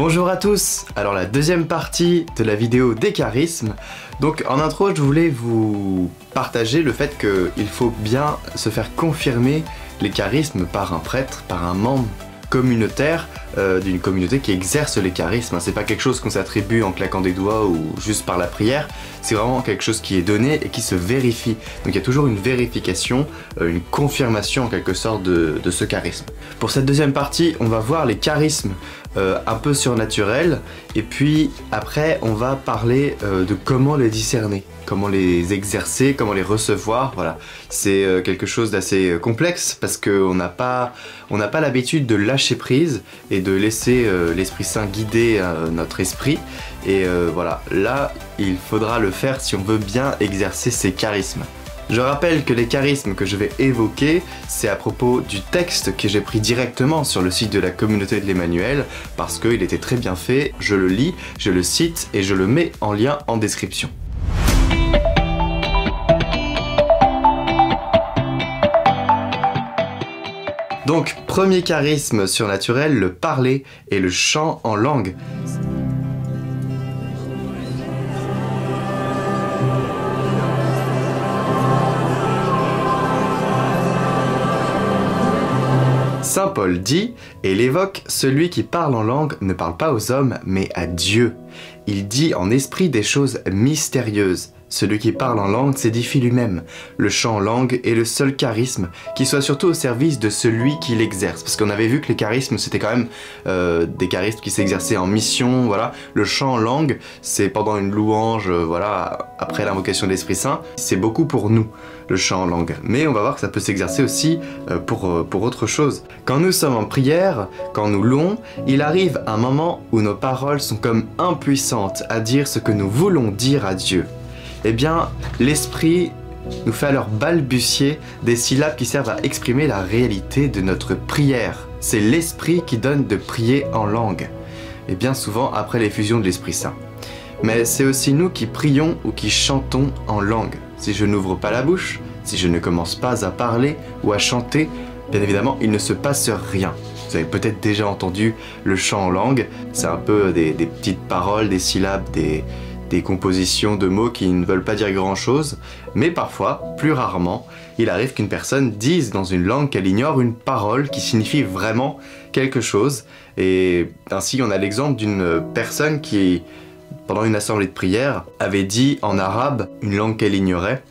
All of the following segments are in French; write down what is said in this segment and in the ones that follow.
Bonjour à tous. Alors la deuxième partie de la vidéo des charismes. Donc en intro, je voulais vous partager le fait qu'il faut bien se faire confirmer les charismes par un prêtre, par un membre communautaire d'une communauté qui exerce les charismes. C'est pas quelque chose qu'on s'attribue en claquant des doigts ou juste par la prière, c'est vraiment quelque chose qui est donné et qui se vérifie. Donc il y a toujours une vérification, une confirmation en quelque sorte de ce charisme. Pour cette deuxième partie, on va voir les charismes un peu surnaturels, et puis après on va parler de comment les discerner, comment les exercer, comment les recevoir. Voilà, c'est quelque chose d'assez complexe parce qu'on n'a pas l'habitude de lâcher prise et de laisser l'Esprit Saint guider notre esprit. Et voilà, là il faudra le faire si on veut bien exercer ces charismes. Je rappelle que les charismes que je vais évoquer, c'est à propos du texte que j'ai pris directement sur le site de la communauté de l'Emmanuel, parce qu'il était très bien fait, je le lis, je le cite et je le mets en lien en description. Donc, premier charisme surnaturel, le parler et le chant en langue. Saint Paul dit, et il évoque, celui qui parle en langue ne parle pas aux hommes, mais à Dieu. Il dit en esprit des choses mystérieuses. Celui qui parle en langue s'édifie lui-même. Le chant en langue est le seul charisme qui soit surtout au service de celui qui l'exerce. Parce qu'on avait vu que les charismes, c'était quand même des charismes qui s'exerçaient en mission, voilà. Le chant en langue, c'est pendant une louange, voilà, après l'invocation de l'Esprit Saint. C'est beaucoup pour nous, le chant en langue. Mais on va voir que ça peut s'exercer aussi pour autre chose. Quand nous sommes en prière, quand nous louons, il arrive un moment où nos paroles sont comme impuissantes à dire ce que nous voulons dire à Dieu. Eh bien, l'esprit nous fait alors balbutier des syllabes qui servent à exprimer la réalité de notre prière. C'est l'esprit qui donne de prier en langue, et bien souvent après l'effusion de l'Esprit Saint. Mais c'est aussi nous qui prions ou qui chantons en langue. Si je n'ouvre pas la bouche, si je ne commence pas à parler ou à chanter, bien évidemment, il ne se passe rien. Vous avez peut-être déjà entendu le chant en langue, c'est un peu des petites paroles, des syllabes, des compositions de mots qui ne veulent pas dire grand-chose, mais parfois, plus rarement, il arrive qu'une personne dise dans une langue qu'elle ignore une parole qui signifie vraiment quelque chose. Et ainsi, on a l'exemple d'une personne qui, pendant une assemblée de prière, avait dit en arabe, une langue qu'elle ignorait,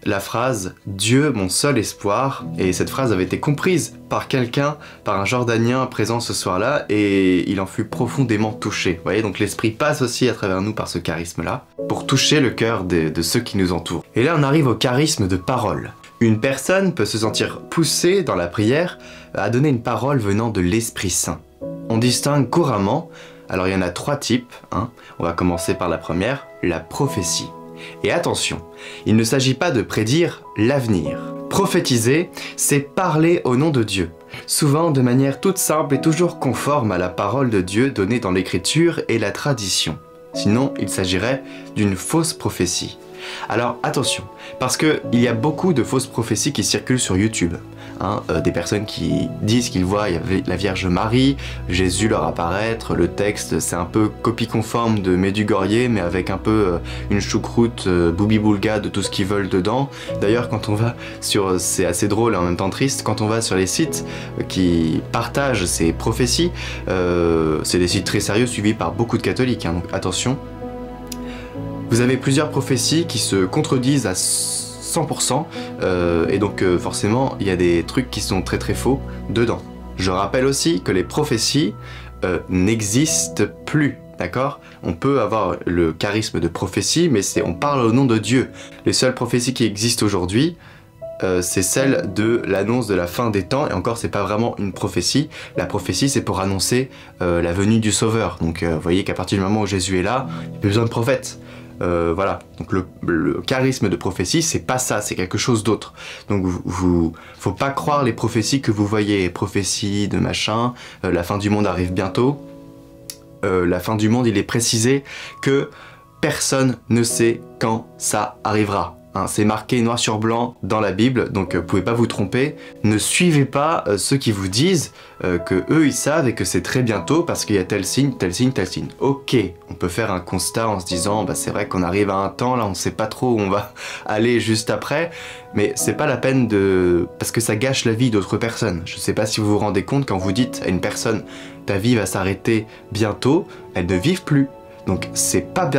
la phrase « Dieu, mon seul espoir », et cette phrase avait été comprise par quelqu'un, par un Jordanien présent ce soir-là, et il en fut profondément touché. Vous voyez, donc l'esprit passe aussi à travers nous par ce charisme-là, pour toucher le cœur de ceux qui nous entourent. Et là, on arrive au charisme de parole. Une personne peut se sentir poussée dans la prière à donner une parole venant de l'Esprit Saint. On distingue couramment, alors il y en a trois types, hein. On va commencer par la première, la prophétie. Et attention, il ne s'agit pas de prédire l'avenir. Prophétiser, c'est parler au nom de Dieu, souvent de manière toute simple et toujours conforme à la parole de Dieu donnée dans l'écriture et la tradition. Sinon, il s'agirait d'une fausse prophétie. Alors attention, parce qu'il y a beaucoup de fausses prophéties qui circulent sur YouTube. Hein, des personnes qui disent qu'ils voient la Vierge Marie, Jésus leur apparaître, le texte c'est un peu copie conforme de Medjugorje mais avec un peu une choucroute boubi-boulga de tout ce qu'ils veulent dedans. D'ailleurs quand on va sur, c'est assez drôle et en même temps triste, quand on va sur les sites qui partagent ces prophéties, c'est des sites très sérieux suivis par beaucoup de catholiques, hein, donc attention. Vous avez plusieurs prophéties qui se contredisent à 100%, et donc forcément il y a des trucs qui sont très faux dedans. Je rappelle aussi que les prophéties n'existent plus, d'accord? On peut avoir le charisme de prophétie, mais on parle au nom de Dieu. Les seules prophéties qui existent aujourd'hui, c'est celle de l'annonce de la fin des temps, et encore c'est pas vraiment une prophétie. La prophétie c'est pour annoncer la venue du Sauveur. Donc vous voyez qu'à partir du moment où Jésus est là, il n'y a plus besoin de prophète. Voilà, donc le charisme de prophétie, c'est pas ça, c'est quelque chose d'autre. Donc faut pas croire les prophéties que vous voyez, prophéties de machin, la fin du monde arrive bientôt. La fin du monde, il est précisé que personne ne sait quand ça arrivera. hein. C'est marqué noir sur blanc dans la Bible, donc vous pouvez pas vous tromper. Ne suivez pas ceux qui vous disent que eux ils savent et que c'est très bientôt parce qu'il y a tel signe, tel signe, tel signe. Ok, on peut faire un constat en se disant bah c'est vrai qu'on arrive à un temps, là on sait pas trop où on va aller juste après, mais c'est pas la peine de... parce que ça gâche la vie d'autres personnes. Je sais pas si vous vous rendez compte quand vous dites à une personne ta vie va s'arrêter bientôt, elle ne vive plus. Donc c'est pas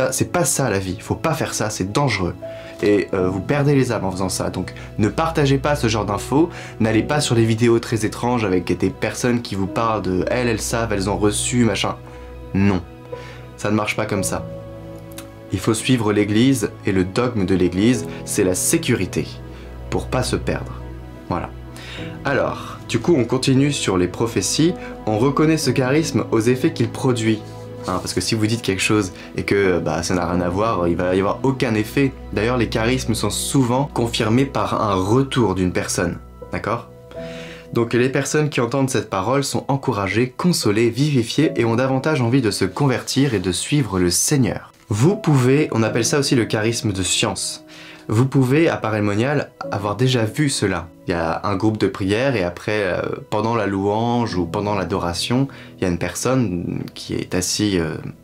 ça la vie, faut pas faire ça, c'est dangereux. Et vous perdez les âmes en faisant ça, donc ne partagez pas ce genre d'infos, n'allez pas sur les vidéos très étranges avec des personnes qui vous parlent de elles savent, elles ont reçu, machin. Non, ça ne marche pas comme ça. Il faut suivre l'église, et le dogme de l'église, c'est la sécurité, pour pas se perdre. Voilà. Alors, du coup on continue sur les prophéties, on reconnaît ce charisme aux effets qu'il produit. Hein, parce que si vous dites quelque chose et que bah, ça n'a rien à voir, il va y avoir aucun effet. D'ailleurs, les charismes sont souvent confirmés par un retour d'une personne. D'accord ? Donc les personnes qui entendent cette parole sont encouragées, consolées, vivifiées et ont davantage envie de se convertir et de suivre le Seigneur. Vous pouvez, on appelle ça aussi le charisme de science. Vous pouvez, à Parémonial, avoir déjà vu cela. Il y a un groupe de prière et après, pendant la louange ou pendant l'adoration, il y a une personne qui est assise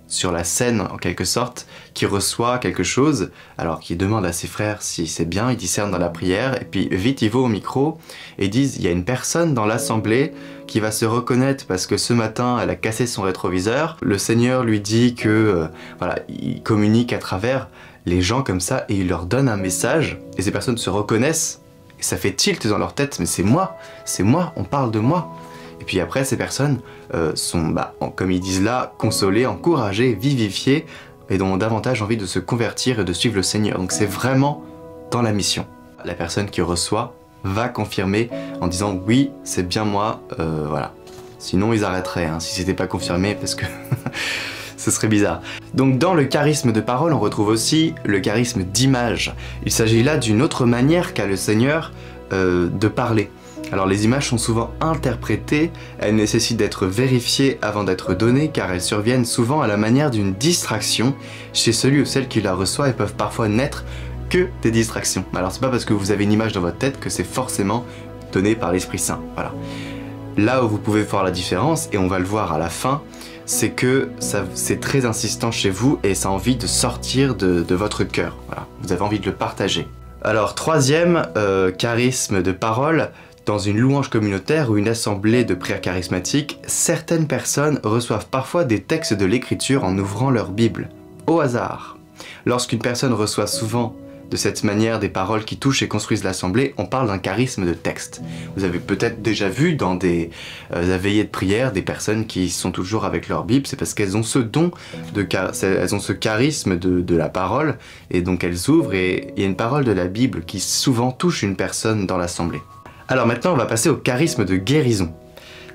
sur la scène, en quelque sorte, qui reçoit quelque chose, alors qu'il demande à ses frères si c'est bien, il discerne dans la prière, et puis vite il va au micro et disent il y a une personne dans l'assemblée qui va se reconnaître parce que ce matin elle a cassé son rétroviseur. Le Seigneur lui dit que voilà, il communique à travers les gens comme ça et il leur donne un message et ces personnes se reconnaissent et ça fait tilt dans leur tête, mais c'est moi, on parle de moi. Et puis après ces personnes sont, comme ils disent là, consolées, encouragées, vivifiées et ont davantage envie de se convertir et de suivre le Seigneur. Donc c'est vraiment dans la mission. La personne qui reçoit va confirmer en disant oui, c'est bien moi, voilà. Sinon ils arrêteraient hein, si c'était pas confirmé parce que ce serait bizarre. Donc dans le charisme de parole, on retrouve aussi le charisme d'image. Il s'agit là d'une autre manière qu'a le Seigneur de parler. Alors les images sont souvent interprétées, elles nécessitent d'être vérifiées avant d'être données car elles surviennent souvent à la manière d'une distraction chez celui ou celle qui la reçoit et peuvent parfois n'être que des distractions. Alors c'est pas parce que vous avez une image dans votre tête que c'est forcément donné par l'Esprit Saint. Voilà. Là où vous pouvez voir la différence, et on va le voir à la fin, c'est que c'est très insistant chez vous et ça a envie de sortir de votre cœur. Voilà. Vous avez envie de le partager. Alors troisième charisme de parole, dans une louange communautaire ou une assemblée de prière charismatique, certaines personnes reçoivent parfois des textes de l'écriture en ouvrant leur Bible, au hasard. Lorsqu'une personne reçoit souvent de cette manière des paroles qui touchent et construisent l'assemblée, on parle d'un charisme de texte. Vous avez peut-être déjà vu dans des veillées de prière des personnes qui sont toujours avec leur Bible, c'est parce qu'elles ont ce don, elles ont ce charisme de la parole, et donc elles ouvrent et il y a une parole de la Bible qui souvent touche une personne dans l'assemblée. Alors maintenant on va passer au charisme de guérison.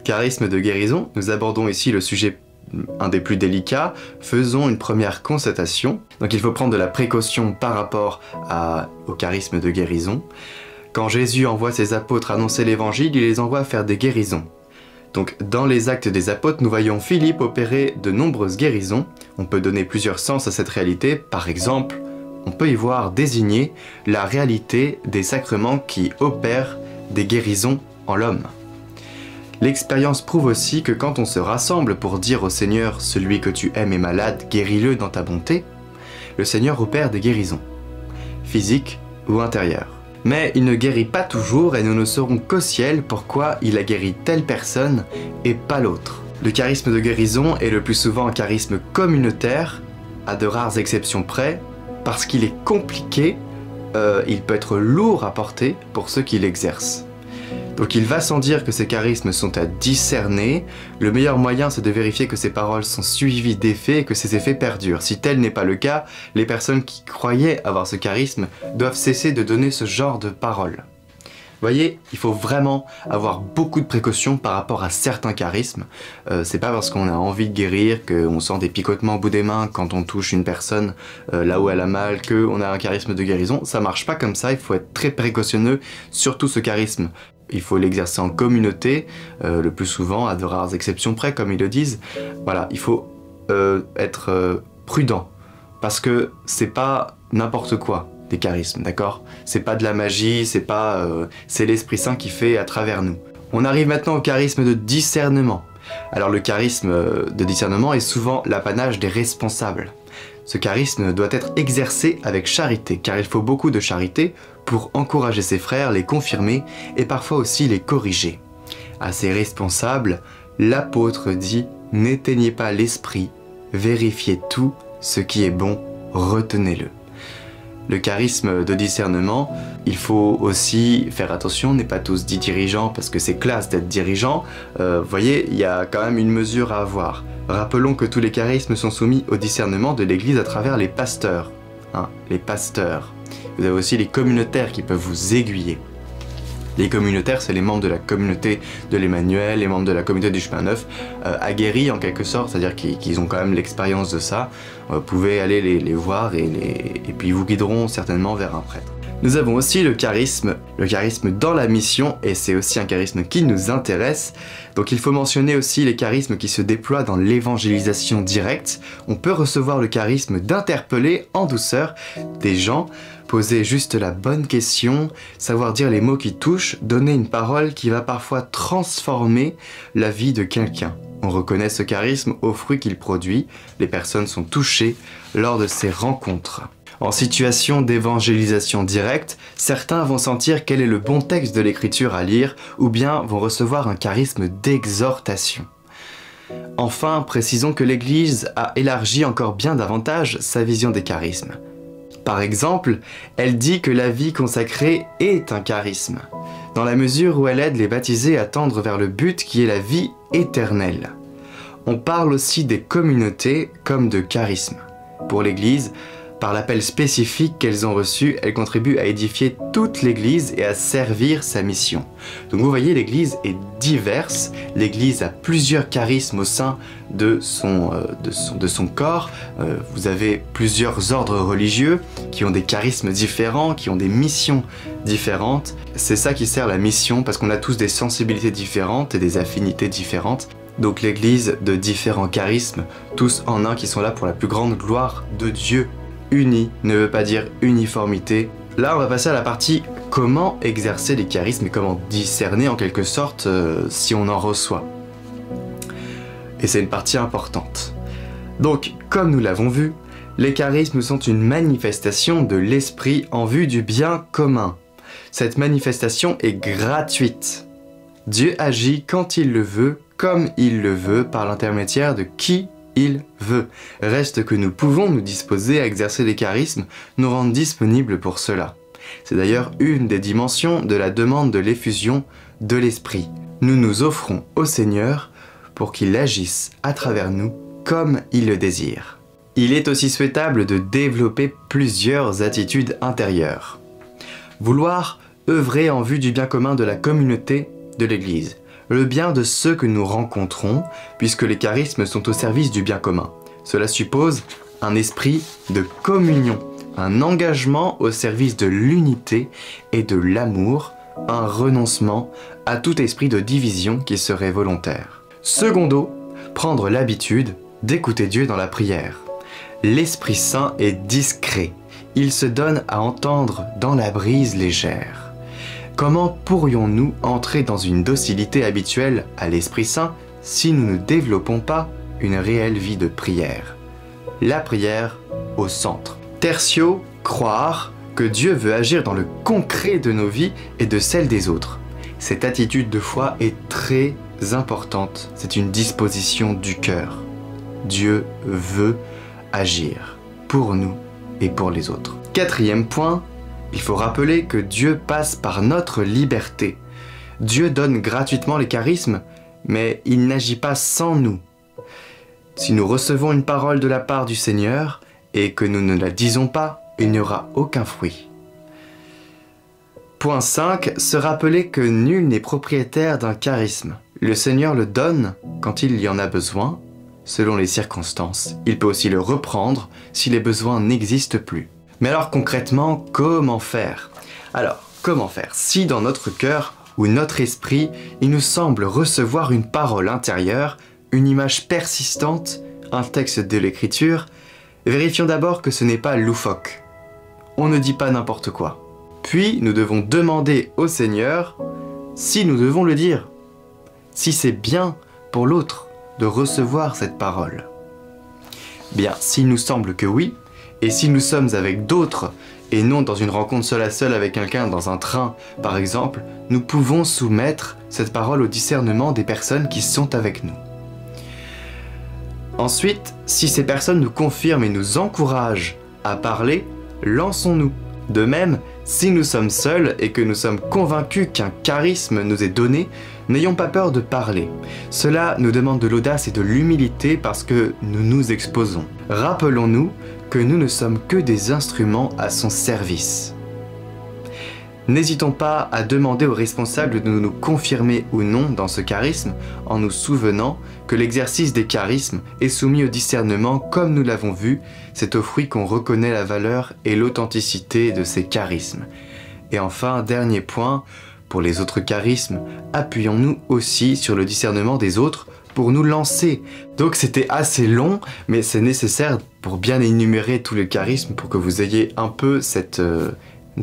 Charisme de guérison, nous abordons ici le sujet un des plus délicats, faisons une première constatation. Donc il faut prendre de la précaution par rapport au charisme de guérison. Quand Jésus envoie ses apôtres annoncer l'évangile, il les envoie faire des guérisons. Donc dans les actes des apôtres, nous voyons Philippe opérer de nombreuses guérisons. On peut donner plusieurs sens à cette réalité. Par exemple, on peut y voir désigner la réalité des sacrements qui opèrent des guérisons en l'homme. L'expérience prouve aussi que quand on se rassemble pour dire au Seigneur « Celui que tu aimes est malade, guéris-le dans ta bonté », le Seigneur opère des guérisons, physiques ou intérieures. Mais il ne guérit pas toujours et nous ne saurons qu'au ciel pourquoi il a guéri telle personne et pas l'autre. Le charisme de guérison est le plus souvent un charisme communautaire, à de rares exceptions près, parce qu'il est compliqué, il peut être lourd à porter pour ceux qui l'exercent. Donc il va sans dire que ces charismes sont à discerner. Le meilleur moyen, c'est de vérifier que ces paroles sont suivies d'effets et que ces effets perdurent. Si tel n'est pas le cas, les personnes qui croyaient avoir ce charisme doivent cesser de donner ce genre de paroles. Vous voyez, il faut vraiment avoir beaucoup de précautions par rapport à certains charismes. C'est pas parce qu'on a envie de guérir, qu'on sent des picotements au bout des mains quand on touche une personne là où elle a mal, qu'on a un charisme de guérison. Ça marche pas comme ça, il faut être très précautionneux, surtout ce charisme. Il faut l'exercer en communauté, le plus souvent, à de rares exceptions près, comme ils le disent. Voilà, il faut être prudent, parce que c'est pas n'importe quoi. des charismes, d'accord? C'est pas de la magie, c'est l'Esprit Saint qui fait à travers nous. On arrive maintenant au charisme de discernement. Alors le charisme de discernement est souvent l'apanage des responsables. Ce charisme doit être exercé avec charité, car il faut beaucoup de charité pour encourager ses frères, les confirmer et parfois aussi les corriger. À ces responsables, l'apôtre dit « N'éteignez pas l'esprit, vérifiez tout, ce qui est bon, retenez-le ». Le charisme de discernement, il faut aussi faire attention, on n'est pas tous dit dirigeants parce que c'est classe d'être dirigeant. Vous voyez, il y a quand même une mesure à avoir. Rappelons que tous les charismes sont soumis au discernement de l'Église à travers les pasteurs. Les pasteurs. Vous avez aussi les communautaires qui peuvent vous aiguiller. Les communautaires, c'est les membres de la communauté de l'Emmanuel, les membres de la communauté du chemin neuf, aguerris en quelque sorte, c'est-à-dire qu'ils ont quand même l'expérience de ça. Vous pouvez aller les voir et puis ils vous guideront certainement vers un prêtre. Nous avons aussi le charisme dans la mission, et c'est aussi un charisme qui nous intéresse. Donc il faut mentionner aussi les charismes qui se déploient dans l'évangélisation directe. On peut recevoir le charisme d'interpeller en douceur des gens, poser juste la bonne question, savoir dire les mots qui touchent, donner une parole qui va parfois transformer la vie de quelqu'un. On reconnaît ce charisme aux fruits qu'il produit, les personnes sont touchées lors de ces rencontres. En situation d'évangélisation directe, certains vont sentir quel est le bon texte de l'écriture à lire, ou bien vont recevoir un charisme d'exhortation. Enfin, précisons que l'Église a élargi encore bien davantage sa vision des charismes. Par exemple, elle dit que la vie consacrée est un charisme, dans la mesure où elle aide les baptisés à tendre vers le but qui est la vie éternelle. On parle aussi des communautés comme de charismes. Pour l'Église, par l'appel spécifique qu'elles ont reçu, elles contribuent à édifier toute l'Église et à servir sa mission. Donc vous voyez, l'Église est diverse, l'Église a plusieurs charismes au sein de son corps. Vous avez plusieurs ordres religieux qui ont des charismes différents, qui ont des missions différentes. C'est ça qui sert la mission, parce qu'on a tous des sensibilités différentes et des affinités différentes. Donc l'Église de différents charismes, tous en un, qui sont là pour la plus grande gloire de Dieu. Uni ne veut pas dire uniformité. Là, on va passer à la partie comment exercer les charismes et comment discerner en quelque sorte si on en reçoit. Et c'est une partie importante. Donc, comme nous l'avons vu, les charismes sont une manifestation de l'esprit en vue du bien commun. Cette manifestation est gratuite. Dieu agit quand il le veut, comme il le veut, par l'intermédiaire de qui il veut. Reste que nous pouvons nous disposer à exercer les charismes, nous rendre disponibles pour cela. C'est d'ailleurs une des dimensions de la demande de l'effusion de l'Esprit. Nous nous offrons au Seigneur pour qu'il agisse à travers nous comme il le désire. Il est aussi souhaitable de développer plusieurs attitudes intérieures. Vouloir œuvrer en vue du bien commun de la communauté de l'Église. Le bien de ceux que nous rencontrons, puisque les charismes sont au service du bien commun. Cela suppose un esprit de communion, un engagement au service de l'unité et de l'amour, un renoncement à tout esprit de division qui serait volontaire. Secondo, prendre l'habitude d'écouter Dieu dans la prière. L'Esprit Saint est discret, il se donne à entendre dans la brise légère. Comment pourrions-nous entrer dans une docilité habituelle à l'Esprit Saint si nous ne développons pas une réelle vie de prière? La prière au centre. Tertio, croire que Dieu veut agir dans le concret de nos vies et de celles des autres. Cette attitude de foi est très importante. C'est une disposition du cœur. Dieu veut agir pour nous et pour les autres. Quatrième point, il faut rappeler que Dieu passe par notre liberté. Dieu donne gratuitement les charismes, mais il n'agit pas sans nous. Si nous recevons une parole de la part du Seigneur et que nous ne la disons pas, il n'y aura aucun fruit. Point 5. Se rappeler que nul n'est propriétaire d'un charisme. Le Seigneur le donne quand il y en a besoin, selon les circonstances. Il peut aussi le reprendre si les besoins n'existent plus. Mais alors concrètement, comment faire? Si dans notre cœur ou notre esprit, il nous semble recevoir une parole intérieure, une image persistante, un texte de l'Écriture, vérifions d'abord que ce n'est pas loufoque. on ne dit pas n'importe quoi. Puis nous devons demander au Seigneur si nous devons le dire, si c'est bien pour l'autre de recevoir cette parole. Bien, s'il nous semble que oui, et si nous sommes avec d'autres, et non dans une rencontre seule à seule avec quelqu'un dans un train, par exemple, nous pouvons soumettre cette parole au discernement des personnes qui sont avec nous. Ensuite, si ces personnes nous confirment et nous encouragent à parler, lançons-nous. De même, si nous sommes seuls et que nous sommes convaincus qu'un charisme nous est donné, n'ayons pas peur de parler. Cela nous demande de l'audace et de l'humilité parce que nous nous exposons. Rappelons-nous que nous ne sommes que des instruments à son service. N'hésitons pas à demander aux responsables de nous confirmer ou non dans ce charisme en nous souvenant que l'exercice des charismes est soumis au discernement comme nous l'avons vu, c'est au fruit qu'on reconnaît la valeur et l'authenticité de ces charismes. Et enfin, dernier point, pour les autres charismes, appuyons-nous aussi sur le discernement des autres pour nous lancer. Donc c'était assez long, mais c'est nécessaire pour bien énumérer tous les charismes pour que vous ayez un peu cette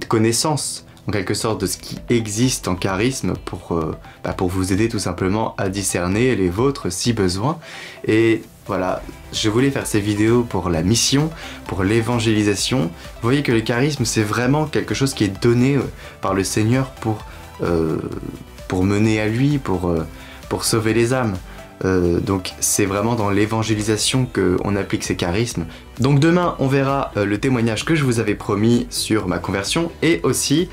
connaissance en quelque sorte de ce qui existe en charisme pour vous aider tout simplement à discerner les vôtres si besoin. Et voilà, je voulais faire ces vidéos pour la mission, pour l'évangélisation. Vous voyez que le charisme c'est vraiment quelque chose qui est donné par le Seigneur pour mener à lui, pour sauver les âmes. Donc c'est vraiment dans l'évangélisation qu'on applique ces charismes. Donc demain on verra le témoignage que je vous avais promis sur ma conversion et aussi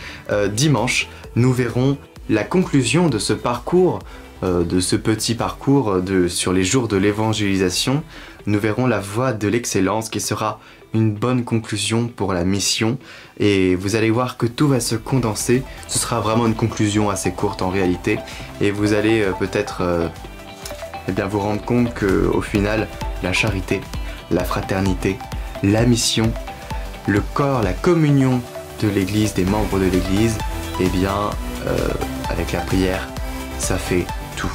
dimanche nous verrons la conclusion de ce parcours, de ce petit parcours sur les jours de l'évangélisation. Nous verrons la voie de l'excellence qui sera une bonne conclusion pour la mission et vous allez voir que tout va se condenser. Ce sera vraiment une conclusion assez courte en réalité et vous allez peut-être vous rendre compte qu'au final, la charité, la fraternité, la mission, le corps, la communion de l'Église, des membres de l'Église, avec la prière, ça fait tout.